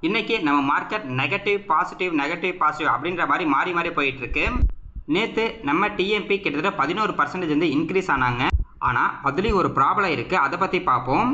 இன்னைக்கு நம்ம market negative positive அப்படின்ற மாதிரி மாறி மாறி போயிட்டு இருக்கு. நேற்று நம்ம டிஎம்பி கிட்டத்தட்ட 11% வந்து இன்க்ரீஸ் ஆனாங்க. ஆனால் அதுலேயும் ஒரு ப்ராப்ளம் இருக்குது, அதை பற்றி பார்ப்போம்.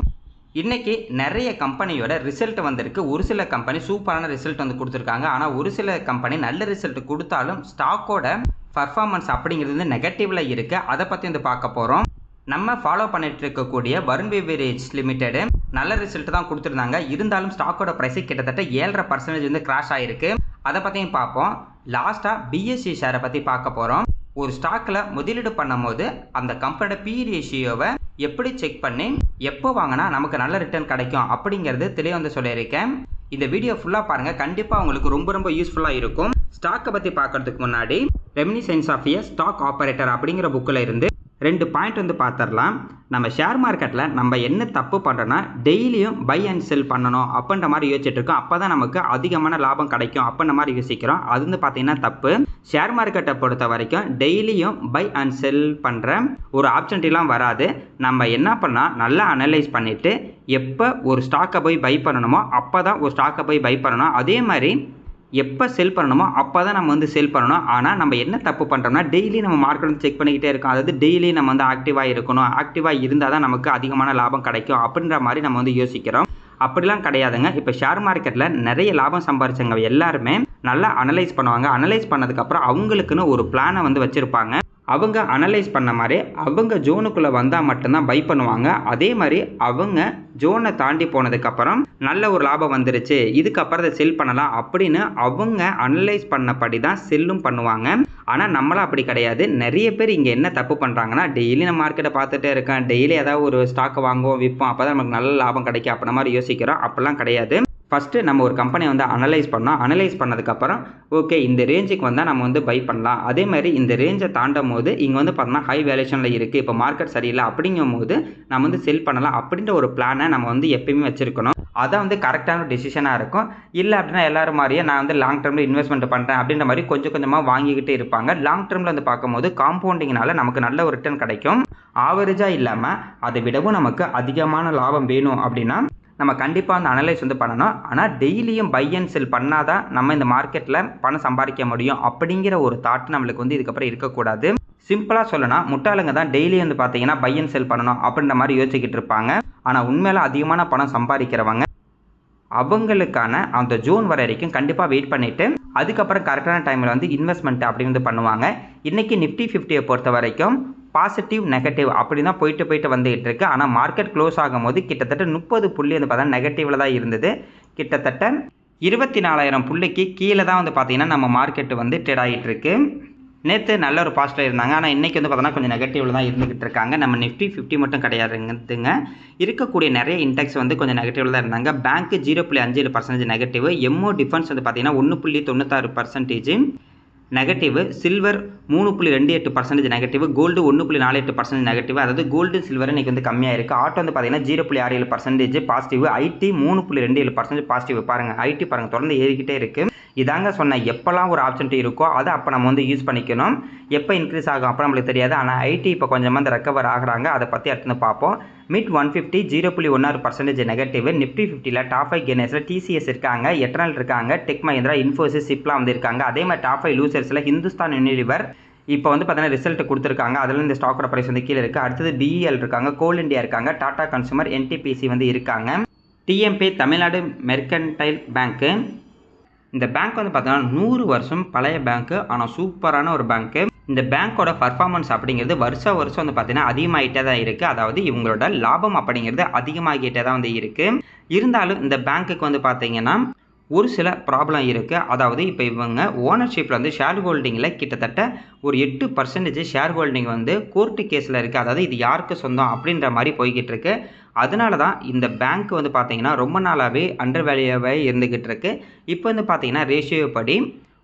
இன்றைக்கி நிறைய கம்பெனியோட ரிசல்ட் வந்திருக்கு. ஒரு சில கம்பெனி சூப்பரான ரிசல்ட் வந்து கொடுத்துருக்காங்க. ஆனால் ஒரு சில கம்பெனி நல்ல ரிசல்ட் கொடுத்தாலும் ஸ்டாக்கோட பர்ஃபார்மன்ஸ் அப்படிங்கிறது வந்து நெகட்டிவில் இருக்குது. அதை பற்றி வந்து பார்க்க போகிறோம். நம்ம ஃபாலோ பண்ணிட்டு இருக்கக்கூடிய வருண் பெவரேஜ் லிமிடெட் நல்ல ரிசல்ட் தான் கொடுத்துருந்தாங்க. இருந்தாலும் ஸ்டாக்கோட ப்ரைஸ் கிட்டத்தட்ட 7.5% வந்து கிராஷ் ஆகிருக்கு. அதை பற்றியும் பார்ப்போம். லாஸ்ட்டாக பிஎஸ்சி ஷேரை பற்றி பார்க்க போகிறோம். ஒரு ஸ்டாக்கில் முதலீடு பண்ணும் போது அந்த கம்பெனியோட பி ரேஷியோவை எப்படி செக் பண்ணி எப்போ வாங்கினா நமக்கு நல்ல ரிட்டர்ன் கிடைக்கும் அப்படிங்கிறது தெளிவாக வந்து சொல்லியிருக்கேன். இந்த வீடியோ ஃபுல்லாக பாருங்கள், கண்டிப்பாக உங்களுக்கு ரொம்ப யூஸ்ஃபுல்லாக இருக்கும். ஸ்டாக்கை பற்றி பார்க்கறதுக்கு முன்னாடி reminiscences of a stock operator அப்படிங்கிற புக்கில் இருந்து 2 பாயிண்ட் வந்து பார்த்துடலாம். நம்ம ஷேர் மார்க்கெட்டில் நம்ம என்ன தப்பு பண்ணுறோன்னா டெய்லியும் பை அண்ட் செல் பண்ணணும் அப்படின்ற மாதிரி யோசிச்சுட்டு இருக்கோம். அப்போ தான் நமக்கு அதிகமான லாபம் கிடைக்கும் அப்படின்ற மாதிரி யோசிக்கிறோம். அது வந்து பார்த்தீங்கன்னா தப்பு. ஷேர் மார்க்கெட்டை பொறுத்த வரைக்கும் டெய்லியும் பை அண்ட் செல் பண்ணுற ஒரு ஆப்பர்ச்சுனிட்டிலாம் வராது. நம்ம என்ன பண்ணால் நல்லா அனலைஸ் பண்ணிவிட்டு எப்போ ஒரு ஸ்டாக்கை போய் பை பண்ணணுமோ அப்போ தான் ஒரு ஸ்டாக்கை போய் பை பண்ணணும். அதே மாதிரி எப்போ செல் பண்ணணுமோ அப்போ தான் நம்ம வந்து செல் பண்ணணும். ஆனால் நம்ம என்ன தப்பு பண்ணுறோம்னா டெய்லி நம்ம மார்க்கெட் வந்து செக் பண்ணிக்கிட்டே இருக்கோம். அதாவது டெய்லி நம்ம வந்து ஆக்டிவாக இருக்கணும், ஆக்டிவாக இருந்தால் தான் நமக்கு அதிகமான லாபம் கிடைக்கும் அப்படின்ற மாதிரி நம்ம வந்து யோசிக்கிறோம். அப்படிலாம் கிடையாதுங்க. இப்போ ஷேர் மார்க்கெட்டில் நிறைய லாபம் சம்பாரிச்சவங்க எல்லாருமே நல்லா அனலைஸ் பண்ணுவாங்க. அனலைஸ் பண்ணதுக்கப்புறம் அவங்களுக்குன்னு ஒரு பிளானை வந்து வச்சுருப்பாங்க. அவங்க அனலைஸ் பண்ண மாதிரி அவங்க ஜோனுக்குள்ளே வந்தால் மட்டும்தான் பை பண்ணுவாங்க. அதே மாதிரி அவங்க ஜோனை தாண்டி போனதுக்கப்புறம் நல்ல ஒரு லாபம் வந்துருச்சு, இதுக்கப்புறம் அதை செல் பண்ணலாம் அப்படின்னு அவங்க அனலைஸ் பண்ணபடி தான் செல்லும் பண்ணுவாங்க. ஆனால் நம்மளாம் அப்படி கிடையாது. நிறைய பேர் இங்கே என்ன தப்பு பண்ணுறாங்கன்னா டெய்லி நம்ம மார்க்கெட்டை பார்த்துட்டே இருக்கேன், டெய்லி ஏதாவது ஒரு ஸ்டாக்கை வாங்குவோம் விற்போம், அப்போ தான் நமக்கு நல்ல லாபம் கிடைக்கும் அப்படின்ற மாதிரி யோசிக்கிறோம். அப்படிலாம் கிடையாது. ஃபஸ்ட்டு நம்ம ஒரு கம்பெனியை வந்து அனலைஸ் பண்ணோம். அனலைஸ் பண்ணதுக்கப்புறம் ஓகே இந்த ரேஞ்சுக்கு வந்தால் நம்ம வந்து பை பண்ணலாம். அதே மாதிரி இந்த ரேஞ்சை தாண்டும் போது இங்கே வந்து பார்த்தோம்னா ஹை வேல்யூஷனில் இருக்குது, இப்போ மார்க்கெட் சரியில்லை அப்படிங்கும் போது நம்ம வந்து செல் பண்ணலாம் அப்படின்ற ஒரு பிளானை நம்ம வந்து எப்பயுமே வச்சுருக்கணும். அதான் வந்து கரெக்டான டிசிஷனாக இருக்கும். இல்லை அப்படின்னா எல்லோரும் மாதிரியே நான் வந்து லாங் டேர்மில் இன்வெஸ்ட்மெண்ட் பண்ணுறேன் அப்படின்ற மாதிரி கொஞ்சம் கொஞ்சமாக வாங்கிக்கிட்டே இருப்பாங்க. லாங் டேர்மில் வந்து பார்க்கும்போது காம்பவுண்டிங்னால நமக்கு நல்ல ஒரு ரிட்டர்ன் கிடைக்கும். ஆவரேஜாக இல்லாமல் அதை விடவும் நமக்கு அதிகமான லாபம் வேணும் அப்படின்னா நம்ம கண்டிப்பாக அந்த அனலைஸ் வந்து பண்ணணும். ஆனால் டெய்லியும் பை அண்ட் செல் பண்ணால் தான் நம்ம இந்த மார்க்கெட்டில் பணம் சம்பாதிக்க முடியும் அப்படிங்கிற ஒரு தாட் நம்மளுக்கு வந்து இதுக்கப்புறம் இருக்கக்கூடாது. சிம்பிளாக சொல்லணும், முட்டாளுங்க தான் டெய்லி வந்து பார்த்தீங்கன்னா பை அண்ட் செல் பண்ணணும் அப்படின்ற மாதிரி யோசிச்சுக்கிட்டு இருப்பாங்க. ஆனால் உண்மையில அதிகமான பணம் சம்பாதிக்கிறவங்க அவங்களுக்கான அந்த ஜோன் வர வரைக்கும் கண்டிப்பாக வெயிட் பண்ணிவிட்டு அதுக்கப்புறம் கரெக்டான டைமில் வந்து இன்வெஸ்ட்மெண்ட் அப்படி வந்து பண்ணுவாங்க. இன்றைக்கி நிஃப்டி 50 பொறுத்த வரைக்கும் பாசிட்டிவ் நெகட்டிவ் அப்படி தான் போயிட்டு வந்துகிட்டு இருக்கு. ஆனால் மார்க்கெட் க்ளோஸ் ஆகும்போது கிட்டத்தட்ட 30 புள்ளி வந்து பார்த்தா நெகட்டிவில் தான் இருந்தது. கிட்டத்தட்ட 24,000 புள்ளிக்கு கீழே தான் வந்து பார்த்தீங்கன்னா நம்ம மார்க்கெட்டு வந்து ட்ரேட் ஆகிட்டு இருக்கு. நேற்று நல்ல ஒரு பாசிட்டிவ் இருந்தாங்க. ஆனால் இன்றைக்கி வந்து பார்த்தோன்னா கொஞ்சம் நெகட்டிவில் தான் இருந்துகிட்டு இருக்காங்க. நம்ம நிஃப்டி 50 மட்டும் கிடையாதுங்க, இருக்கக்கூடிய நிறைய இண்டெக்ஸ் வந்து கொஞ்சம் நெகட்டிவில் தான் இருந்தாங்க. பேங்க் 0.57% நெகட்டிவ், எம்ஓ டிஃபென்ஸ் வந்து பார்த்தீங்கன்னா 1.96% negative, silver 3.28% negative, gold 1.48% negative. அதாவது கோல்டு சில்வர் இன்றைக்கி வந்து கம்மியாக இருக்குது. ஆட்டோ வந்து பார்த்தீங்கன்னா 0.67% பாசிட்டிவ், ஐடி 3.27% பாசிட்டிவ். பாருங்கள் ஐடி பாருங்கள் தொடர்ந்து ஏறிக்கிட்டே இருக்குது. இதாங்க சொன்ன எப்போல்லாம் ஒரு ஆப்பர்ச்சுனிட்டி இருக்கோ அதை அப்போ நம்ம வந்து யூஸ் பண்ணிக்கணும். எப்போ இன்க்ரீஸ் ஆகும் அப்போ நம்மளுக்கு தெரியாது. ஆனால் ஐடி இப்போ கொஞ்சமாக இந்த ரெக்கவர் ஆகிறாங்க, அதை பற்றி அடுத்து பார்ப்போம். Mid 150 0.16% negative. நிஃப்டி 50ல் டாப் 5 கெய்னர்ஸில் டிசிஎஸ் இருக்காங்க, எட்டர்னல் இருக்காங்க, டெக் மஹிந்திரா, இன்ஃபோசிஸ், சிப்லாம் வந்து இருக்காங்க. அதே மாதிரி டாப் 5 லூசர்ஸில் ஹிந்துஸ்தான் யூனிலிவர் இப்போ வந்து பார்த்தீங்கன்னா ரிசல்ட் கொடுத்துருக்காங்க. அதில் இந்த ஸ்டாக்கோட ப்ரைஸ் வந்து கீழே இருக்குது. அடுத்தது பிஇஎல் இருக்காங்க, கோல் இண்டியா இருக்காங்க, டாடா கன்சூமர், என்டிபிசி வந்து இருக்காங்க. டிஎம்பி தமிழ்நாடு மெர்கன்டைல் பேங்க்கு, இந்த பேங்க் வந்து பார்த்தீங்கன்னா 100 வருஷம் பழைய பேங்க்கு, ஆனால் சூப்பரான ஒரு பேங்க்கு. இந்த பேங்க்கோட பர்ஃபார்மன்ஸ் அப்படிங்கிறது வருஷம் வந்து பார்த்தீங்கன்னா அதிகமாகிட்டே தான் இருக்குது. அதாவது இவங்களோட லாபம் அப்படிங்கிறது அதிகமாகிட்டே தான் வந்து இருக்குது. இருந்தாலும் இந்த பேங்க்குக்கு வந்து பார்த்தீங்கன்னா ஒரு சில ப்ராப்ளம் இருக்குது. அதாவது இப்போ இவங்க ஓனர்ஷிப்பில் வந்து ஷேர் ஹோல்டிங்கில் கிட்டத்தட்ட ஒரு 8% ஷேர் ஹோல்டிங் வந்து கோர்ட்டு கேஸில் இருக்குது. அதாவது இது யாருக்கு சொந்தம் அப்படின்ற மாதிரி போய்கிட்டு இருக்கு. அதனால தான் இந்த பேங்க் வந்து பார்த்தீங்கன்னா ரொம்ப நாளாகவே அண்டர் வேல்யூவாகவே இருந்துக்கிட்டு இருக்கு. இப்போ வந்து பார்த்தீங்கன்னா ரேஷியோ படி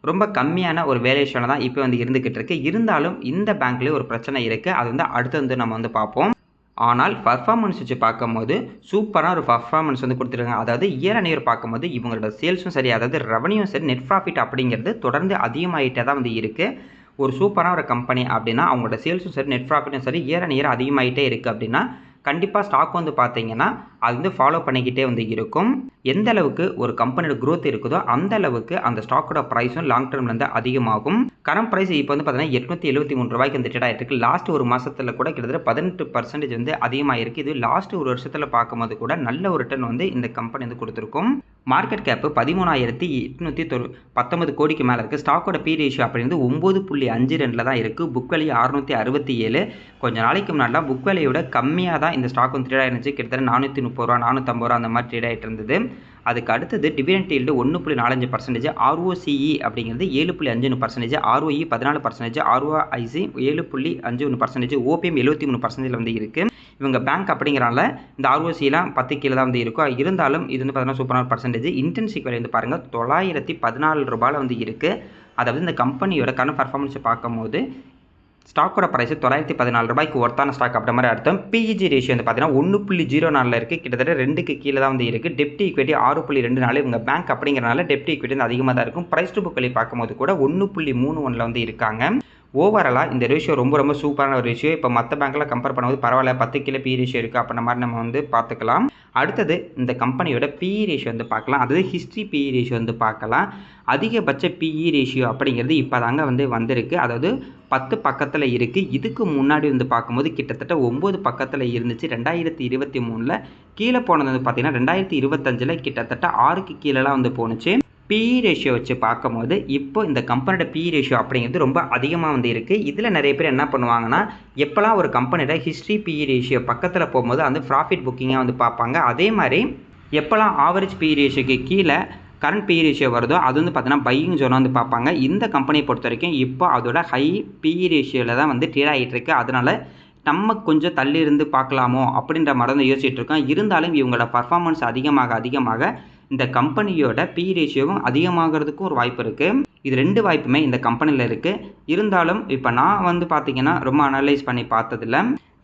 ரொம்ப கம்மியான ஒரு வேல்யூஷனில் தான் இப்போ வந்து இருந்துக்கிட்டு இருக்கு. இருந்தாலும் இந்த பேங்க்லேயே ஒரு பிரச்சனை இருக்குது. அது வந்து அடுத்து வந்து நம்ம வந்து பார்ப்போம். ஆனால் பர்ஃபார்மன்ஸ் வச்சு பார்க்கும்போது சூப்பரான ஒரு பர்ஃபார்மன்ஸ் வந்து கொடுத்துருக்காங்க. அதாவது இயர் அண்ட் இயர் பார்க்கும்போது இவங்களோட சேல்ஸும் சரி, அதாவது ரெவன்யூவும் சரி, நெட் ப்ராஃபிட் அப்படிங்கிறது தொடர்ந்து அதிகமாகிட்டே தான் வந்து இருக்குது. ஒரு சூப்பரான ஒரு கம்பெனி அப்படின்னா அவங்களோட சேல்ஸும் சரி, நெட் ப்ராஃபிட்டும் சரி, இயர் அண்ட் இயர் அதிகமாகிட்டே இருக்குது அப்படின்னா கண்டிப்பாக ஸ்டாக் வந்து பார்த்தீங்கன்னா அது வந்து ஃபாலோ பண்ணிக்கிட்டே வந்து இருக்கும். எந்த அளவுக்கு ஒரு கம்பெனியோட growth இருக்குதோ அந்த அளவுக்கு அந்த ஸ்டாக்கோட ப்ரைஸும் லாங் டர்ம்ல இருந்து அதிகமாகும். கரண்ட் ப்ரைஸ் இப்போ வந்து பார்த்தீங்கன்னா ரூ. 873 வந்து ட்ரேட் ஆயிட்டு இருக்கு. லாஸ்ட் ஒரு மாசத்துல கூட கிட்டத்தட்ட 18% வந்து அதிகமாயிருக்கு. இது லாஸ்ட் ஒரு வருஷத்துல பார்க்கும்போது கூட நல்ல ஒரு ரிட்டர்ன் வந்து இந்த கம்பெனி வந்து கொடுத்துருக்கும். மார்க்கெட் கேப் 13,819 கோடிக்கு மேல இருக்கு. ஸ்டாக்கோட பி ரேஷியோ அப்படிங்கிறது 9.52 தான் இருக்கு. Book value 667. கொஞ்ச நாளைக்கு முன்னாடி புக் வேல்யூவோட கம்மியாக தான் இந்த ஸ்டாக் வந்து ட்ரேட் ஆயிருந்துச்சு. கிட்டத்தட்ட ரூ. 430 450 அந்த மாதிரி ட்ரேட் ஆயிட்டு இருந்தது. அதுக்கு அடுத்தது டிவிடெண்ட் ஈல்டு 1.45%, ROCE அப்படிங்கிறது 7.51%, ROE 14%, ROIC 7.51%, OPM 73% வந்து இருக்கு. இவங்க பேங்க் அப்படிங்கிறனால இந்த ROCலாம் 10 கீழே தான் வந்து இருக்கும். இருந்தாலும் இது வந்து பார்த்தீங்கன்னா சூப்பரான பர்சன்டேஜ். இன்டென்சிக் வேல்யூ வந்து பாருங்க $914 வந்து இருக்கு. அதாவது இந்த கம்பெனியோட கரண்ட் பர்ஃபார்மன்ஸை பார்க்கும்போது ஸ்டாக்கோட ப்ரைஸ் $914 ஒர்த்தான ஸ்டாக் அப்படி மாதிரி அர்த்தம். பிஇஜி ரேஷியோ வந்து பார்த்தீங்கன்னா 1.04 இருக்குது. கிட்டத்தட்ட 2க்கு கீழே தான் வந்து இருக்குது. டெப்ட் ஈக்விட்டி 6.24. இவங்க பேங்க் அப்படிங்கிறனால டெப்ட் ஈக்விட்டி வந்து அதிகமாக தான் இருக்கும். ப்ரைஸ் டு புக் வேல்யூ பார்க்கும்போது கூட 1.31 வந்து இருக்காங்க. ஓவராலாக இந்த ரேஷியோ ரொம்ப சூப்பரான ஒரு ரேஷியோ. இப்போ மற்ற பேங்க்கில் கம்பேர் பண்ணும்போது பரவாயில்ல, 10 கீழே பி ரேஷியோ இருக்குது அப்படின்ற மாதிரி நம்ம வந்து பார்த்துக்கலாம். அடுத்தது இந்த கம்பெனியோட பிஇ ரேஷியோ வந்து பார்க்கலாம். அதாவது ஹிஸ்ட்ரி பிஇ ரேஷியோ வந்து பார்க்கலாம். அதிகபட்ச பிஇ ரேஷியோ அப்படிங்கிறது இப்போ தாங்க வந்து வந்திருக்கு. அதாவது 10 பக்கத்தில் இருக்குது. இதுக்கு முன்னாடி வந்து பார்க்கும்போது கிட்டத்தட்ட 9 பக்கத்தில் இருந்துச்சு. 2023 கீழே போனது வந்து பார்த்தீங்கன்னா 2025 கிட்டத்தட்ட 6க்கு கீழெலாம் வந்து போணுச்சு. பிஇ ரேஷியோ வச்சு பார்க்கும்போது இப்போ இந்த கம்பெனியோட பிஇ ரேஷியோ அப்படிங்கிறது ரொம்ப அதிகமாக வந்து இருக்குது. இதில் நிறைய பேர் என்ன பண்ணுவாங்கன்னா, எப்போல்லாம் ஒரு கம்பெனியோட ஹிஸ்ட்ரி பிஇ ரேஷியோ பக்கத்தில் போகும்போது அந்த ப்ராஃபிட் புக்கிங்காக வந்து பார்ப்பாங்க. அதே மாதிரி எப்போல்லாம் ஆவரேஜ் பிஇ ரேஷியோக்கு கீழே கரண்ட் பிஇ ரேஷியோ வருதோ அது வந்து பார்த்தீங்கன்னா பையிங் ஜோனாக வந்து பார்ப்பாங்க. இந்த கம்பெனியை பொறுத்த வரைக்கும் இப்போ அதோட ஹை பிஇ ரேஷியோவில் தான் வந்து ட்ரேட் ஆகிட்டு இருக்கு. அதனால் நம்ம கொஞ்சம் தள்ளி இருந்து பார்க்கலாமோ அப்படின்ற மாதிரி வந்து யோசிச்சுட்டு இருக்கோம். இருந்தாலும் இவங்களோட பர்ஃபார்மன்ஸ் அதிகமாக இந்த கம்பெனியோட பிஇ ரேஷியோவும் அதிகமாகிறதுக்கும் ஒரு வாய்ப்பு இருக்குது. இது 2 வாய்ப்புமே இந்த கம்பெனியில் இருக்குது. இருந்தாலும் இப்போ நான் வந்து பார்த்தீங்கன்னா ரொம்ப அனலைஸ் பண்ணி பார்த்ததில்ல.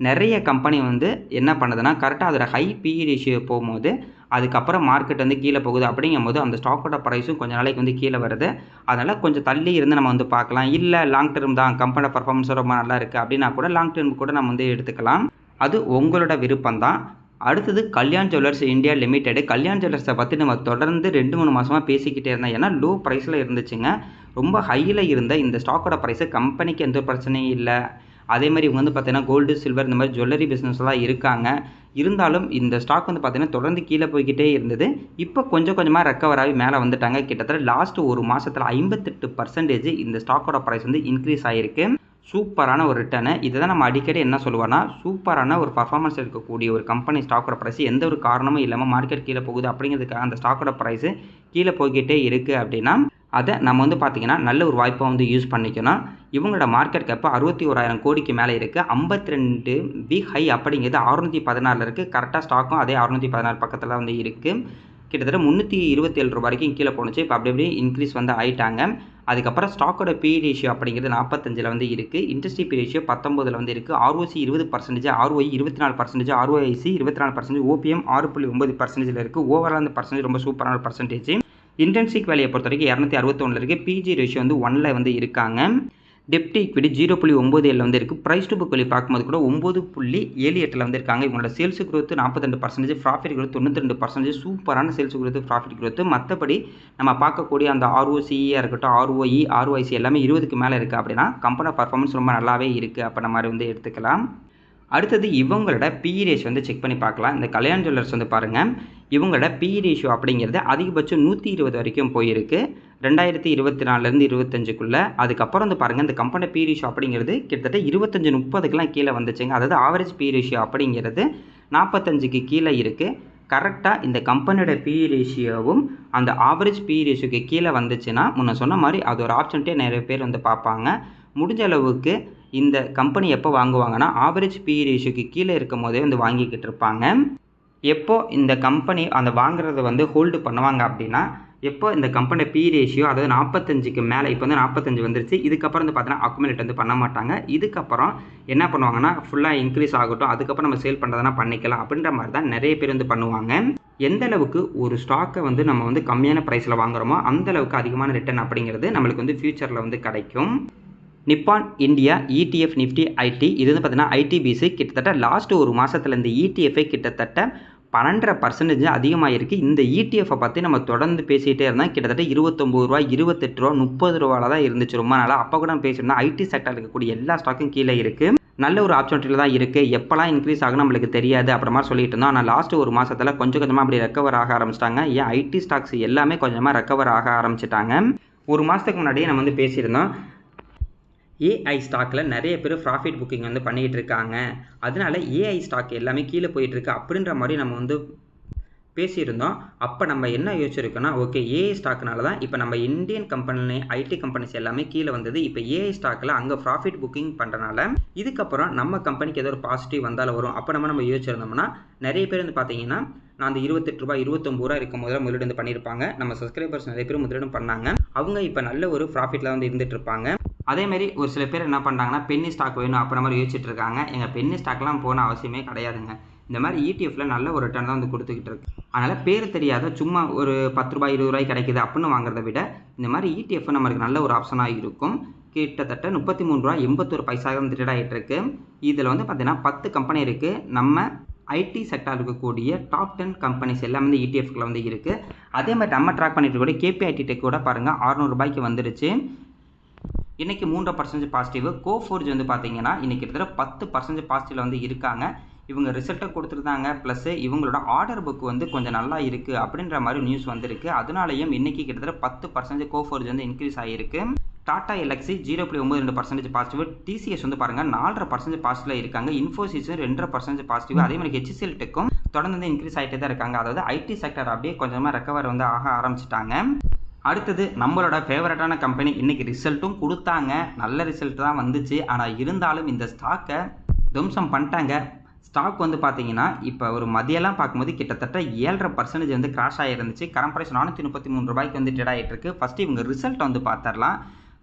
நிறைய கம்பெனி வந்து என்ன பண்ணுதுன்னா, கரெக்டாக அதோட ஹை பிஇ ரேஷியோ போகும்போது அதுக்கப்புறம் மார்க்கெட் வந்து கீழே போகுது. அப்படிங்கும்போது அந்த ஸ்டாக்கோட ப்ரைஸும் கொஞ்சம் நாளைக்கு வந்து கீழே வருது. அதனால் கொஞ்சம் தள்ளி இருந்து நம்ம வந்து பார்க்கலாம். இல்லை லாங் டர்ம் தான் கம்பெனியோட பர்ஃபார்மன்ஸ் ரொம்ப நல்லா இருக்குது அப்படின்னா கூட லாங் டர்ம் கூட நம்ம வந்து எடுத்துக்கலாம். அது உங்களோட விருப்பம் தான். அடுத்தது Kalyan jewellers India limited. Kalyan ஜுவல்லர்ஸை பற்றி நம்ம தொடர்ந்து 2-3 மாதமாக பேசிக்கிட்டே இருந்தோம். ஏன்னா லோ ப்ரைஸில் இருந்துச்சுங்க. ரொம்ப ஹையில் இருந்த இந்த ஸ்டாக்கோட ப்ரைஸு கம்பெனிக்கு எந்த பிரச்சனையும் இல்லை. அதே மாதிரி இவங்க வந்து பார்த்தீங்கன்னா கோல்டு சில்வர் இந்த மாதிரி ஜுவல்லரி பிஸ்னஸ்லாம் இருக்காங்க. இருந்தாலும் இந்த ஸ்டாக் வந்து பார்த்தீங்கன்னா தொடர்ந்து கீழே போய்கிட்டே இருந்தது. இப்போ கொஞ்சமாக ரெக்கவர் ஆகி மேலே வந்துட்டாங்க. கிட்டத்தட்ட லாஸ்ட் ஒரு மாதத்தில் 58% இந்த ஸ்டாக்கோட ப்ரைஸ் வந்து இன்க்ரீஸ் ஆகிருக்கு. சூப்பரான ஒரு ரிட்டர்னு. இதை தான் நம்ம அடிக்கடி என்ன சொல்லுவோன்னா, சூப்பரான ஒரு பர்ஃபார்மன்ஸ் இருக்கக்கூடிய ஒரு கம்பெனி ஸ்டாக்கோட ப்ரைஸ் எந்த ஒரு காரணமும் இல்லாமல் மார்க்கெட் கீழே போகுது அப்படிங்கிறதுக்காக அந்த ஸ்டாக்கோட ப்ரைஸு கீழே போய்கிட்டே இருக்குது அப்படின்னா அதை நம்ம வந்து பார்த்திங்கன்னா நல்ல ஒரு வாய்ப்பை வந்து யூஸ் பண்ணிக்கணும். இவங்களோட மார்க்கெட் கேப்பு 61,000 கோடிக்கு மேலே இருக்குது. 52 வீக் ஹை அப்படிங்கிறது 614 இருக்குது. கரெக்டாக ஸ்டாக்கும் அதே 616 பக்கத்தில் வந்து இருக்குது. கிட்டத்தட்ட $327 வரைக்கும் கீழே போணுச்சு. இப்போ அப்படி இன்க்ரீஸ் வந்து ஆகிட்டாங்க. அதுக்கப்புறம் ஸ்டாக்கோட பி ரேஷியோ அப்படிங்கிறது 45 வந்து இருக்குது. இண்டஸ்ட்ரி பி ரேஷியோ 19 வந்து இருக்குது. ROC 20%, ROE 24%, ROIC 24%, OPM 6.9% இருக்குது. ஓவரால் அந்த பர்சன்டேஜ் ரொம்ப சூப்பரான பர்சன்டேஜ். இன்டென்சிக் வேலையை பொறுத்த வரைக்கும் 261 இருக்குது. பிஜி ரேஷியோ வந்து 1 வந்து இருக்காங்க. டெப்ட் ஈக்விட்டி 0.97 வந்து இருக்குது. ப்ரைஸ் டு புக் வேல்யூ பார்க்கும்போது கூட 9.78 வந்து இருக்காங்க. இவங்களோட சேல்ஸ் growth 42%, ப்ராஃபிட் growth 92%. சூப்பரான சேல்ஸ் growth, ப்ராஃபிட் growth. மற்றபடி நம்ம பார்க்கக்கூடிய அந்த ROCE இருக்கட்டும், ROE, ROIC எல்லாமே 20க்கு மேலே இருக்குது. அப்படின்னா கம்பெனி பர்ஃபார்மன்ஸ் ரொம்ப நல்லாவே இருக்குது அப்படின்ற மாதிரி வந்து எடுத்துக்கலாம். அடுத்தது இவங்களோட பிஇ ரேஷியோ வந்து செக் பண்ணி பார்க்கலாம். இந்த கல்யாண் ஜுவல்லர்ஸ் வந்து பாருங்கள், இவங்களோட பிஇ ரேஷியோ அப்படிங்கிறது அதிகபட்சம் 120 வரைக்கும் போயிருக்கு 2024 25க்குள்ளே. அதுக்கப்புறம் வந்து பாருங்கள், இந்த கம்பெனி பிஇ ரேஷியோ அப்படிங்கிறது கிட்டத்தட்ட 25-30க்குலாம் கீழே வந்துச்சுங்க. அதாவது ஆவரேஜ் பிஇ ரேஷியோ அப்படிங்கிறது 45க்கு கீழே இருக்குது. கரெக்டாக இந்த கம்பெனியோட பிஇ ரேஷியோவும் அந்த ஆவரேஜ் பிஇ ரேஷியோக்கு கீழே வந்துச்சுன்னா முன்ன சொன்ன மாதிரி அது ஒரு ஆப்ஷன்ட்டே நிறைய பேர் வந்து பார்ப்பாங்க. முடிஞ்ச அளவுக்கு இந்த கம்பெனி எப்போ வாங்குவாங்கன்னா ஆவரேஜ் பிஇ ரேஷியோக்கு கீழே இருக்கும் போதே வந்து வாங்கிக்கிட்டு இருப்பாங்க. எப்போ இந்த கம்பெனி அந்த வாங்குறத வந்து ஹோல்டு பண்ணுவாங்க அப்படின்னா, எப்போ இந்த கம்பெனி பிஇ ரேஷியோ அதாவது 45க்கு மேலே, இப்போ வந்து 45 வந்துருச்சு, இதுக்கப்புறம் வந்து பார்த்தீங்கன்னா அக்குமுலேட் வந்து பண்ண மாட்டாங்க. இதுக்கப்புறம் என்ன பண்ணுவாங்கன்னா ஃபுல்லாக இன்க்ரீஸ் ஆகட்டும், அதுக்கப்புறம் நம்ம சேல் பண்ணுறதுனா பண்ணிக்கலாம் அப்படின்ற மாதிரி தான் நிறைய பேர் வந்து பண்ணுவாங்க. எந்த அளவுக்கு ஒரு ஸ்டாக்கை வந்து நம்ம வந்து கம்மியான ப்ரைஸில் வாங்குறோமோ அந்த அளவுக்கு அதிகமான ரிட்டர்ன் அப்படிங்கிறது நம்மளுக்கு வந்து ஃபியூச்சரில் வந்து கிடைக்கும். Nippon India ETF Nifty IT இது வந்து பார்த்தீங்கன்னா ஐடிபிசி கிட்டத்தட்ட லாஸ்ட் ஒரு மாதத்தில் இந்த இடிஎஃப்ஐ கிட்டத்தட்ட 12% அதிகமாக இருக்குது. இந்த இடிஎஃப்பை பற்றி நம்ம தொடர்ந்து பேசிகிட்டே இருந்தால் கிட்டத்தட்ட 29 ரூபா 28 ரூபா 30 ரூபாவில் தான் இருந்துச்சு ரொம்ப நாளாக. அப்போ கூட பேசியிருந்தோம் ஐடி செக்டரில் இருக்கக்கூடிய எல்லா ஸ்டாக்கும் கீழே இருக்குது. நல்ல ஒரு ஆப்பர்ச்சுனிட்டியில் தான் இருக்குது. எப்போல்லாம் இன்க்ரீஸ் ஆகும் நம்மளுக்கு தெரியாது அப்புறமா சொல்லிட்டு இருந்தோம். ஆனால் லாஸ்ட் ஒரு மாதத்தில் கொஞ்சம் கொஞ்சமாக அப்படி ரெக்கவர் ஆக ஆரம்பிச்சிட்டாங்க. ஏன் ஐடி ஸ்டாக்ஸ் எல்லாமே கொஞ்சமாக ரெக்கவர் ஆக ஆரம்பிச்சிட்டாங்க. ஒரு மாதத்துக்கு முன்னாடியே நம்ம வந்து பேசியிருந்தோம் ஏஐ ஸ்டாக்கில் நிறைய பேர் ப்ராஃபிட் புக்கிங் வந்து பண்ணிக்கிட்டு இருக்காங்க, அதனால ஏஐ ஸ்டாக் எல்லாமே கீழே போயிட்டுருக்கு அப்படின்ற மாதிரி நம்ம வந்து பேசியிருந்தோம். அப்போ நம்ம என்ன யோசிச்சிருக்கோன்னா ஓகே ஏஐ ஸ்டாக்னால தான் இப்போ நம்ம இந்தியன் கம்பெனி ஐடி கம்பெனிஸ் எல்லாமே கீழே வந்தது. இப்போ ஏஐ ஸ்டாக்கில் அங்கே ப்ராஃபிட் புக்கிங் பண்ணுறனால இதுக்கப்புறம் நம்ம கம்பெனிக்கு ஏதோ ஒரு பாசிட்டிவ் வந்தாலும் வரும். அப்போ நம்ம யோசிச்சிருந்தோம்னா நிறைய பேர் வந்து பார்த்தீங்கன்னா நான் அந்த 28 ரூபா 29 ரூபா இருக்கும் போது முதலீடு வந்து பண்ணியிருப்பாங்க. நம்ம சப்ஸ்கிரைபர்ஸ் நிறைய பேர் முதலீடும் பண்ணாங்க. அவங்க இப்போ நல்ல ஒரு ப்ராஃபிட்டில் வந்து இருந்துட்டு இருப்பாங்க. அதேமாரி ஒரு சில பேர் என்ன பண்ணுறாங்கன்னா பென்னி ஸ்டாக் வேணும் அப்புறம் மாதிரி யோசிச்சுட்டு இருக்காங்க. எங்கள் பென்னி ஸ்டாக்லாம் போன அவசியமே கிடையாதுங்க. இந்த மாதிரி இடிஎஃப்ல நல்ல ஒரு ரிட்டர்ன் தான் வந்து கொடுத்துக்கிட்டு இருக்கு. அதனால் பேர் தெரியாத சும்மா ஒரு 10 ரூபாய் 20 ரூபாய் கிடைக்குது அப்படின்னு வாங்குறத விட இந்த மாதிரி இடிஎஃப் நம்மளுக்கு நல்ல ஒரு ஆப்ஷனாக இருக்கும். கிட்டத்தட்ட 33 ரூபா 81 பைசா வந்து ட்ரேட் ஆகிட்டு இருக்கு. இதில் வந்து பார்த்தீங்கன்னா 10 கம்பெனி இருக்குது. நம்ம ஐடி செக்டார் இருக்கக்கூடிய டாப் 10 கம்பெனிஸ் எல்லாமே வந்து இடிஎஃப்ல வந்து இருக்குது. அதே மாதிரி நம்ம ட்ராக் பண்ணிட்டு இருக்கக்கூடிய கேபிஐடி டெக் கூட பாருங்கள் 600 ரூபாய்க்கு வந்துருச்சு. இன்றைக்கி 3% பாசிட்டிவ். கோஃபோர்ஜ் வந்து பார்த்தீங்கன்னா இன்றைக்கி கிட்டத்தட்ட 10% பாசிட்டிவில் வந்து இருக்காங்க. இவங்க ரிசல்ட்டை கொடுத்துருந்தாங்க, ப்ளஸ் இவங்களோட ஆர்டர் புக் வந்து கொஞ்சம் நல்லா இருக்குது அப்படின்ற மாதிரி நியூஸ் வந்திருக்கு. அதனாலையும் இன்றைக்கி கிட்டத்தட்ட 10% கோஃபோர்ஜ் வந்து இன்க்ரீஸ் ஆகிருக்கு. Tata LXI 0.92% positive. டிசிஎஸ் வந்து பாருங்கள் 4.5% பாசிட்டிவில் இருக்காங்க. இன்ஃபோசிஸும் 2.5% பாசிட்டிவ். அதே மாதிரி ஹெச்சிஎல் டெக்கும் தொடர்ந்து வந்து இன்க்ரீஸ் ஆகிட்டே தான் இருக்காங்க. அதாவது ஐடி செக்டர் அப்படியே கொஞ்சமாக ரெக்கவர் வந்து ஆக ஆரம்பிச்சிட்டாங்க. அடுத்தது நம்மளோட ஃபேவரட்டான கம்பெனி இன்றைக்கி ரிசல்ட்டும் கொடுத்தாங்க, நல்ல ரிசல்ட் தான் வந்துச்சு. ஆனால் இருந்தாலும் இந்த ஸ்டாக்கை துவம்சம் பண்ணிட்டாங்க. ஸ்டாக் வந்து பார்த்தீங்கன்னா இப்போ ஒரு மதியெல்லாம் பார்க்கும்போது கிட்டத்தட்ட 7.5% வந்து கிராஷ் ஆகிருந்துச்சு. கரண்ட் ப்ரைஸ் 433 ரூபாய்க்கு வந்து ட்ரேட் ஆகிட்டு இருக்கு. ஃபஸ்ட்டு இவங்க ரிசல்ட் வந்து பார்த்துடலாம்.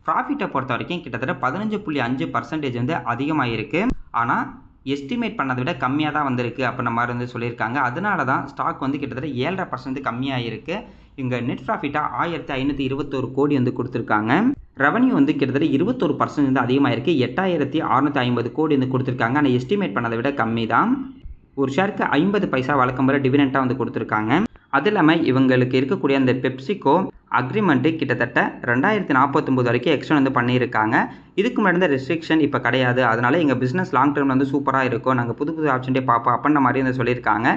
ப்ராஃபிட்டை பொறுத்த வரைக்கும் கிட்டத்தட்ட 15.5% வந்து அதிகமாக இருக்குது. ஆனால் எஸ்டிமேட் பண்ணதை விட கம்மியாக தான் வந்திருக்கு அப்படின்ற மாதிரி வந்து சொல்லியிருக்காங்க. அதனால தான் ஸ்டாக் வந்து கிட்டத்தட்ட 7.5% கம்மியாக இருக்குது. இங்கே நெட் ப்ராஃபிட்டாக 1521 கோடி வந்து கொடுத்துருக்காங்க. ரெவன்யூ வந்து கிட்டத்தட்ட 21% வந்து அதிகமாக இருக்குது. 8650 கோடி வந்து கொடுத்துருக்காங்க. ஆனால் எஸ்டிமேட் பண்ணதை விட கம்மி தான். ஒரு ஷேருக்கு 50 பைசா வழக்கம் போல டிவிடெண்டாக வந்து கொடுத்துருக்காங்க. அது இல்லாமல் இவங்களுக்கு இருக்கக்கூடிய அந்த பெப்சிகோ அக்ரிமெண்ட்டு கிட்டத்தட்ட 2049 வரைக்கும் எக்ஸ்டெண்ட் வந்து பண்ணியிருக்காங்க. இதுக்கு முன்னாடி இந்த ரெஸ்ட்ரிக்ஷன் இப்போ கிடையாது. அதனால் எங்கள் பிஸ்னஸ் லாங் டேர்மில் வந்து சூப்பராக இருக்கும், நாங்கள் புது புது ஆப்ஷன்டே பார்ப்போம் அப்படின்ற மாதிரி வந்து சொல்லியிருக்காங்க.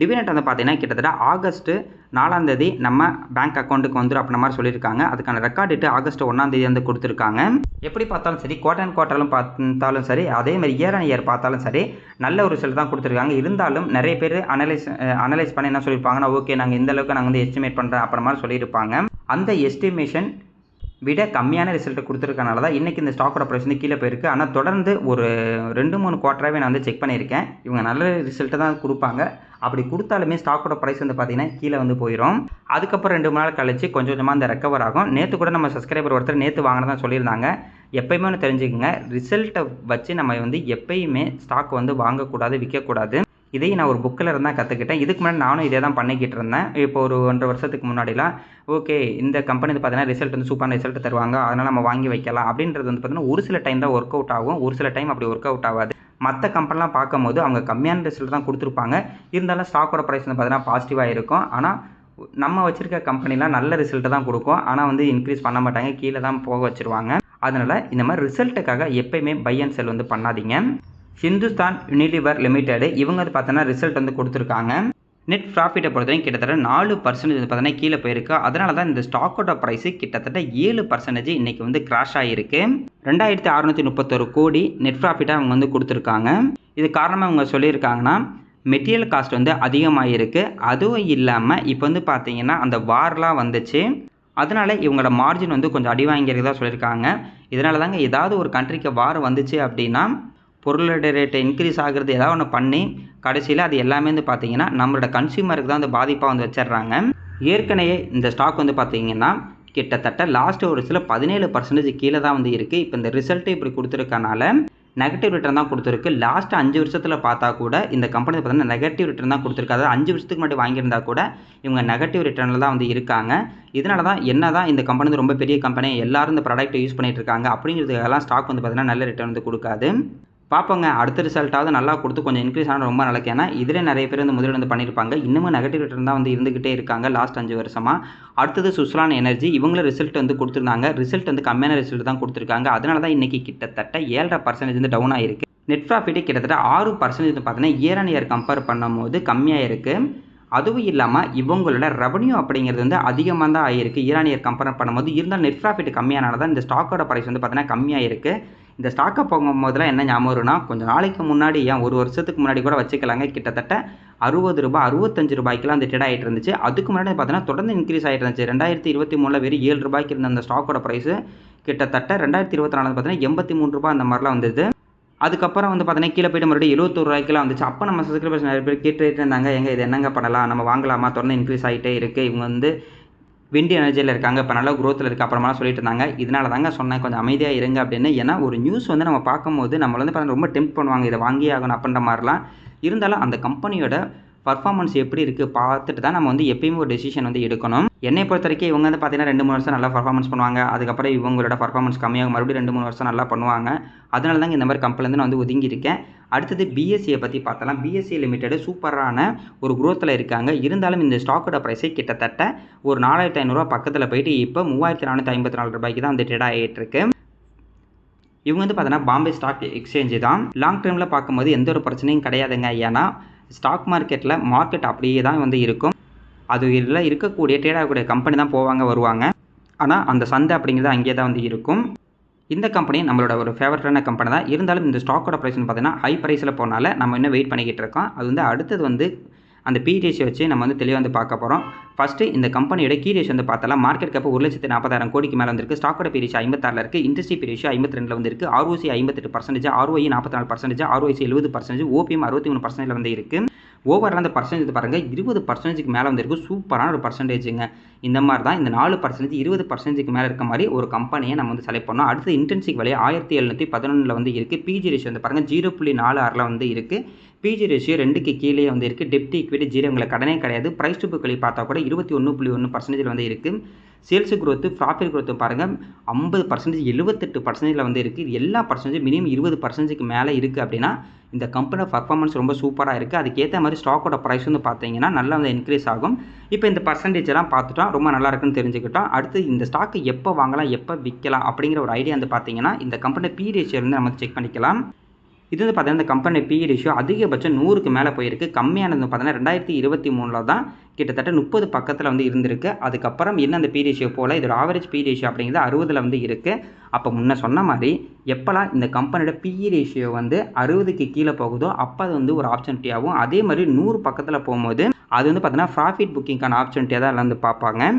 டிவிடெண்ட் வந்து பார்த்தீங்கன்னா கிட்டத்தட்ட ஆகஸ்ட் 4ஆம் தேதி நம்ம பேங்க் அக்கௌண்ட்டுக்கு வந்துடும் அப்படின்ற மாதிரி சொல்லியிருக்காங்க. அதுக்கான ரெக்கார்ட் டேட்டு ஆகஸ்ட் 1ஆம் தேதி வந்து கொடுத்துருக்காங்க. எப்படி பார்த்தாலும் சரி, குவார்டர் அண்ட் குவார்டரும் பார்த்தாலும் சரி, அதே மாதிரி இயர் அண்ட் இயர் பார்த்தாலும் சரி, நல்ல ஒரு ரிசல்ட் தான் கொடுத்துருக்காங்க. இருந்தாலும் நிறைய பேர் அனலைஸ் பண்ணி என்ன சொல்லியிருப்பாங்கன்னா ஓகே நாங்கள் இந்த அளவுக்கு நாங்கள் வந்து எஸ்டிமேட் பண்ணுறோம் அப்புறம் மாதிரி சொல்லியிருப்பாங்க. அந்த எஸ்டிமேஷன் விட கம்மியான ரிசல்ட்டை கொடுத்துருக்கனால தான் இன்றைக்கி இந்த ஸ்டாக்கோட ப்ரைஸ் வந்து கீழே போயிருக்கு. ஆனால் தொடர்ந்து ஒரு 2-3 குவார்ட்டராகவே நான் வந்து செக் பண்ணியிருக்கேன். இவங்க நல்ல ரிசல்ட்டை தான் கொடுப்பாங்க. அப்படி கொடுத்தாலுமே ஸ்டாக்கோட ப்ரைஸ் வந்து பார்த்திங்கன்னா கீழே வந்து போயிடும். அதுக்கப்புறம் 2 நாள் கழிச்சு கொஞ்சம் கொஞ்சமாக அந்த ரெக்கவர் ஆகும். நேற்று கூட நம்ம சப்ஸ்கிரைபர் ஒருத்தர் நேற்று வாங்கினதான் சொல்லியிருந்தாங்க. எப்பயுமே ஒன்று தெரிஞ்சுக்கோங்க, ரிசல்ட்டை வச்சு நம்ம வந்து எப்பயுமே ஸ்டாக் வந்து வாங்கக்கூடாது, விற்கக்கூடாது. இதையும் நான் ஒரு புக்கில் இருந்தால் கற்றுக்கிட்டேன். இதுக்கு முன்னாடி நானும் இதே தான் பண்ணிக்கிட்டு இருந்தேன். இப்போ ஒரு 1.5 வருஷத்துக்கு முன்னாடிலாம் ஓகே இந்த கம்பெனி வந்து பார்த்தீங்கன்னா ரிசல்ட் வந்து சூப்பரான ரிசல்ட் தருவாங்க, அதனால் நம்ம வாங்கி வைக்கலாம் அப்படின்றது வந்து பார்த்தீங்கன்னா ஒரு சில டைம் தான் ஒர்க் அவுட் ஆகும், ஒரு சில டைம் அப்படி ஒர்க் அவுட் ஆகாது. மற்ற கம்பெனிலாம் பார்க்கும்போது அவங்க கம்மியான ரிசல்ட் தான் கொடுத்துருப்பாங்க. இருந்தாலும் ஸ்டாக்கோட ப்ரைஸ் வந்து பார்த்தீங்கன்னா பாசிட்டிவாக இருக்கும். ஆனால் நம்ம வச்சுருக்க கம்பெனிலாம் நல்ல ரிசல்ட்டு தான் கொடுக்கும். ஆனால் வந்து இன்க்ரீஸ் பண்ண மாட்டாங்க, கீழே தான் போக வச்சுருவாங்க. அதனால் இந்த மாதிரி ரிசல்ட்டுக்காக எப்பயுமே பை அண்ட் செல் வந்து பண்ணாதீங்க. ஹிந்துஸ்தான் யூனிலிவர் லிமிடெட் இவங்க வந்து பார்த்தோன்னா ரிசல்ட் வந்து கொடுத்துருக்காங்க. நெட் ப்ராஃபிட்டை பொறுத்தவரைக்கும் கிட்டத்தட்ட 4% வந்து பார்த்தீங்கன்னா கீழே போயிருக்கு. அதனால தான் இந்த ஸ்டாக்கோட ப்ரைஸு கிட்டத்தட்ட 7% இன்றைக்கி வந்து கிராஷ் ஆகிருக்கு. 2631 கோடி நெட் ப்ராஃபிட்டாக அவங்க வந்து கொடுத்துருக்காங்க. இது காரணமாக அவங்க சொல்லியிருக்காங்கன்னா மெட்டீரியல் காஸ்ட் வந்து அதிகமாக இருக்குது. அதுவும் இல்லாமல் இப்போ வந்து பார்த்தீங்கன்னா அந்த வார்லாம் வந்துச்சு, அதனால் இவங்களோட மார்ஜின் வந்து கொஞ்சம் அடி வாங்கிறதா சொல்லியிருக்காங்க. இதனால தாங்க ஏதாவது ஒரு கண்ட்ரிக்கு வார் வந்துச்சு அப்படின்னா பொருளோட ரேட்டை இன்க்ரீஸ் ஆகிறது ஏதாவது ஒன்று பண்ணி கடைசியில் அது எல்லாமே வந்து பார்த்தீங்கன்னா நம்மளோட கன்சியூமருக்கு தான் அந்த பாதிப்பாக வந்து வச்சிடுறாங்க. ஏற்கனவே இந்த ஸ்டாக் வந்து பார்த்தீங்கன்னா கிட்டத்தட்ட லாஸ்ட் ஒரு சில 17% கீழே தான் வந்து இருக்குது. இப்போ இந்த ரிசல்ட்டு இப்படி கொடுத்துருக்கனால நெகட்டிவ் ரிட்டர்ன் தான் கொடுத்துருக்கு. லாஸ்ட் 5 வருஷத்தில் பார்த்தா கூட இந்த கம்பெனி பார்த்தீங்கன்னா நெகட்டிவ் ரிட்டர்ன் தான் கொடுத்துருக்கு. அதாவது 5 வருஷத்துக்கு முன்னாடி வாங்கியிருந்தா கூட இவங்க நெகட்டிவ் ரிட்டர்னில் தான் வந்து இருக்காங்க. இதனால தான் என்ன தான் இந்த கம்பெனி வந்து ரொம்ப பெரிய கம்பெனி, எல்லாரும் இந்த ப்ராடக்ட்டை யூஸ் பண்ணிட்டு இருக்காங்க அப்படிங்கிறதுக்கெல்லாம் ஸ்டாக் வந்து பார்த்தீங்கன்னா நல்ல ரிட்டர்ன் வந்து கொடுக்காது. பார்ப்போங்க, அடுத்த ரிசல்ட்டாவது நல்லா கொடுத்து கொஞ்சம் இன்க்ரீஸ் ஆனால் ரொம்ப நல்லது. ஏன்னா இதில் நிறைய பேர் வந்து முதலீடு வந்து பண்ணியிருப்பாங்க. இன்னமும் நெகட்டிவ் ரிட்டர்ன் தான் வந்து இருந்துகிட்டே இருக்காங்க லாஸ்ட் 5 வருஷமாக. அடுத்தது சுஸ்லான் எனர்ஜி, இவங்களும் ரிசல்ட் வந்து கொடுத்துருந்தாங்க. ரிசல்ட் வந்து கம்மியான ரிசல்ட் தான் கொடுத்துருக்காங்க. அதனால தான் இன்றைக்கி கிட்டத்தட்ட 7.5% வந்து டவுன் ஆகிருக்கு. நெட் ப்ராஃபிட்டு கிட்டத்தட்ட 6% பார்த்தீங்கன்னா இயர் அண்ட் இயர் கம்பேர் பண்ணும்போது கம்மியாக இருக்குது. அதுவும் இல்லாமல் இவங்களோட ரெவன்யூ அப்படிங்கிறது வந்து அதிகமாக தான் ஆகிருக்கு இயர் அண்ட் இயர் கம்பேர் பண்ணும்போது. இருந்தாலும் நெட் ப்ராஃபிட் கம்மியானால தான் இந்த ஸ்டாக்கோட ப்ரைஸ் வந்து பார்த்தீங்கன்னா கம்மியாக இருக்குது. இந்த ஸ்டாக்கை போகும்போதெல்லாம் என்ன ஞாபகம் வரும்னா, கொஞ்சம் நாளைக்கு முன்னாடி ஏன் ஒரு வருஷத்துக்கு முன்னாடி கூட வச்சுக்கலாங்க, கிட்டத்தட்ட ₹60 ₹65 அந்த ட்ரேட் ஆகிட்டு இருந்துச்சு. அதுக்கு முன்னாடி பார்த்தீங்கன்னா தொடர்ந்து இன்க்ரீஸ் ஆகிட்டு இருந்துச்சு. 2023 வெறும் ₹7 இருந்த அந்த ஸ்டாக்கோட ப்ரைஸு கிட்டத்தட்ட 2024 பார்த்தீங்கன்னா ₹83 அந்த மாதிரிலாம் வந்தது. அதுக்கப்புறம் வந்து பார்த்தீங்கன்னா கீழே போய்ட்டு மறுபடியும் ₹71 வந்துச்சு. அப்போ நம்ம சப்ஸ்கிரைபர்ஸ் நிறைய பேர் கேட்டுட்டு இருந்தாங்க, எங்க இது என்னங்க பண்ணலாம், நம்ம வாங்கலாமா, தொடர்ந்து இன்க்ரீஸ் ஆகிட்டே இருக்குது, இவங்க வந்து விண்ட் எனர்ஜியில் இருக்காங்க, இப்போ நல்ல க்ரோத்தில் இருக்குது அப்புறமாலாம் சொல்லிட்டு இருந்தாங்க. இதனால தாங்க சொன்னேன் கொஞ்சம் அமைதியாக இருங்க அப்படின்னு. ஏன்னா ஒரு நியூஸ் வந்து நம்ம பார்க்கும்போது நம்மள வந்து பார்த்தீங்கன்னா ரொம்ப டெம்ப்ட் பண்ணுவாங்க, இதை வாங்கியே ஆகணும் அப்படின்ற மாதிரிலாம். இருந்தாலும் அந்த கம்பெனியோட பர்ஃபார்மன்ஸ் எப்படி இருக்குது பார்த்துட்டு தான் நம்ம வந்து எப்பயுமே ஒரு டெசிஷன் வந்து எடுக்கணும். என்னை பொறுத்த வரைக்கும் இவங்க வந்து பார்த்தீங்கன்னா 2-3 வருஷம் நல்லா பர்ஃபார்மன்ஸ் பண்ணுவாங்க. அதுக்கப்புறம் இவங்களோட பர்ஃபார்மன்ஸ் கம்மியாகும், மறுபடியும் 2-3 வருஷம் நல்லா பண்ணுவாங்க. அதனால தாங்க இந்த மாதிரி கம்பெனிலேருந்து நான் வந்து ஒதுங்கி இருக்கேன். அடுத்தது பிஎஸ்சியை பற்றி பார்த்தலாம். பிஎஸ்சி லிமிடெட் சூப்பரான ஒரு குரோத்தில் இருக்காங்க. இருந்தாலும் இந்த ஸ்டாக்கோட ப்ரைஸே கிட்டத்தட்ட ஒரு ₹4,500 பக்கத்தில் போயிட்டு இப்போ ₹3,454 தான் வந்து ட்ரேட் ஆகிட்டு இருக்கு. இவங்க வந்து பார்த்தீங்கன்னா பாம்பே ஸ்டாக் எக்ஸ்சேஞ்சு தான். லாங் டேர்மில் பார்க்கும்போது எந்த ஒரு பிரச்சனையும் கிடையாதுங்க. ஏன்னா ஸ்டாக் மார்க்கெட்டில் மார்க்கெட் அப்படியே தான் வந்து இருக்கும். அது இதில் இருக்கக்கூடிய ட்ரேட் ஆகக்கூடிய கம்பெனி தான் போவாங்க வருவாங்க. ஆனால் அந்த சந்தை அப்படிங்கிறது அங்கேயே தான் வந்து இருக்கும். இந்த கம்பெனி நம்மளோட ஒரு ஃபேவரட்டான கம்பெனி தான். இருந்தாலும் இந்த ஸ்டாக்கோட ப்ரைஸ்னு பார்த்தீங்கன்னா ஹை ப்ரைஸில் போனால நம்ம இன்னும் வெயிட் பண்ணிக்கிட்டு இருக்கோம். அது வந்து அடுத்தது வந்து அந்த பி ரேஷியோ வச்சு நம்ம வந்து தெளிவாக வந்து பார்க்க போகிறோம். ஃபஸ்ட்டு இந்த கம்பெனியோட கீ ரேஷியோ வந்து பார்த்தலாம். மார்க்கெட் கேப் 1,40,000 கோடிக்கு மேலே வந்திருக்கு. ஸ்டாக்கோட பி ரேஷியோ 56 இருக்குது. இண்டஸ்ட்ரி பி ரேஷியோ 52 வந்து இருக்குது. ROC 58%, ROE 44%, ROIC 70%, OPM 63% வந்து இருக்குது. ஓவரால் அந்த பர்சன்டேஜ் பாருங்கள் 20%க்கு மேலே வந்துருக்கு. சூப்பரான ஒரு பர்சன்டேஜுங்க. இந்த மாதிரி தான் இந்த 4% 20%க்கு மேலே இருக்க மாதிரி ஒரு கம்பெனியை நம்ம வந்து செலக்ட் பண்ணோம். அடுத்து இன்டென்சிக் விலை 1711 வந்து இருக்குது. பிஜி ரேஷியோ வந்து பாருங்கள் 0.46 வந்து இருக்குது. பிஜி ரேஷியோ 2க்கு கீழே வந்து இருக்குது. டெப்ட் ஈக்விட்டி 0, உங்களுக்கு கடனே கிடையாது. ப்ரைஸ் டு புக் பார்த்தா கூட 21.1% வந்து இருக்குது. சேல்ஸ் growth, ப்ராஃபிட் growth பாருங்கள் 50%, 78% வந்து இருக்குது. இது எல்லா பர்சன்டேஜ் மினிமம் 20%க்கு மேலே இருக்குது. அப்படின்னா இந்த கம்பெனியோட பர்ஃபார்மன்ஸ் ரொம்ப சூப்பராக இருக்குது. அதுக்கேற்ற மாதிரி ஸ்டாக்கோட ப்ரைஸ் வந்து பார்த்தீங்கன்னா நல்லா வந்து இன்க்ரீஸ் ஆகும். இப்போ இந்த பர்சன்டேஜ் எல்லாம் பார்த்துட்டோம், ரொம்ப நல்லா இருக்குன்னு தெரிஞ்சுக்கிட்டோம். அடுத்து இந்த ஸ்டாக்கு எப்போ வாங்கலாம், எப்போ விற்கலாம் அப்படிங்கிற ஒரு ஐடியா வந்து பார்த்தீங்கன்னா இந்த கம்பெனி பி ரேஷியோ வந்து நம்ம செக் பண்ணிக்கலாம். இது வந்து பார்த்தீங்கன்னா இந்த கம்பெனி பி ரேஷியோ அதிகபட்சம் 100க்கு மேலே போயிருக்கு. கம்மியானது பார்த்தீங்கன்னா 2023 தான் கிட்டத்தட்ட 30 பக்கத்தில் வந்து இருந்திருக்கு. அதுக்கப்புறம் என்ன அந்த பி ரேஷியோ போல் இதோட ஆவரேஜ் பி ரேஷியோ அப்படிங்கிறது 60 வந்து இருக்குது. அப்போ முன்ன சொன்ன மாதிரி எப்போல்லாம் இந்த கம்பெனியோட பி ரேஷியோ வந்து 60க்கு கீழே போகுதோ அப்போ அது வந்து ஒரு ஆப்பர்ச்சுனிட்டியாகவும், அதே மாதிரி 100 பக்கத்தில் போகும்போது அது வந்து பார்த்தீங்கன்னா ப்ராஃபிட் புக்கிங்கான ஆப்பர்ச்சுனிட்டியாக தான் எல்லாம் வந்து பார்ப்பாங்க.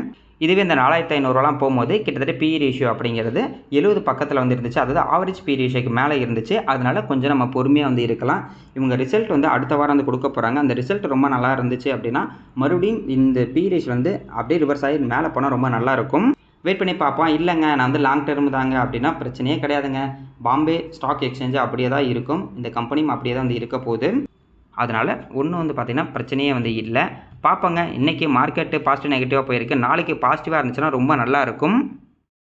இதுவே இந்த 4,500 போகும்போது கிட்டத்தட்ட பி ரேஷியோ அப்படிங்கிறது 70 பக்கத்தில் வந்து இருந்துச்சு. அதாவது ஆவரேஜ் பி ரேஷியோக்கு மேலே இருந்துச்சு. அதனால கொஞ்சம் நம்ம பொறுமையாக வந்து இருக்கலாம். இவங்க ரிசல்ட் வந்து அடுத்த வாரம் வந்து கொடுக்க போகிறாங்க. அந்த ரிசல்ட் ரொம்ப நல்லா இருந்துச்சு அப்படின்னா மறுபடியும் இந்த பி ரேஷியோ வந்து அப்படியே ரிவர்ஸ் ஆகி மேலே போனால் ரொம்ப நல்லாயிருக்கும். வெயிட் பண்ணி பார்ப்போம். இல்லைங்க நான் வந்து லாங் டேர்ம் தாங்க அப்படின்னா பிரச்சனையே கிடையாதுங்க. பாம்பே ஸ்டாக் எக்ஸ்சேஞ்சு அப்படியே தான் இருக்கும். இந்த கம்பெனியும் அப்படியே தான் வந்து இருக்க போகுது. அதனால் ஒன்றும் வந்து பார்த்திங்கன்னா பிரச்சனையே வந்து இல்லை. பார்ப்போங்க. இன்றைக்கி மார்க்கெட்டு பாசிட்டிவ் நெகட்டிவாக போயிருக்கு. நாளைக்கு பாசிட்டிவாக இருந்துச்சுன்னா ரொம்ப நல்லாயிருக்கும்.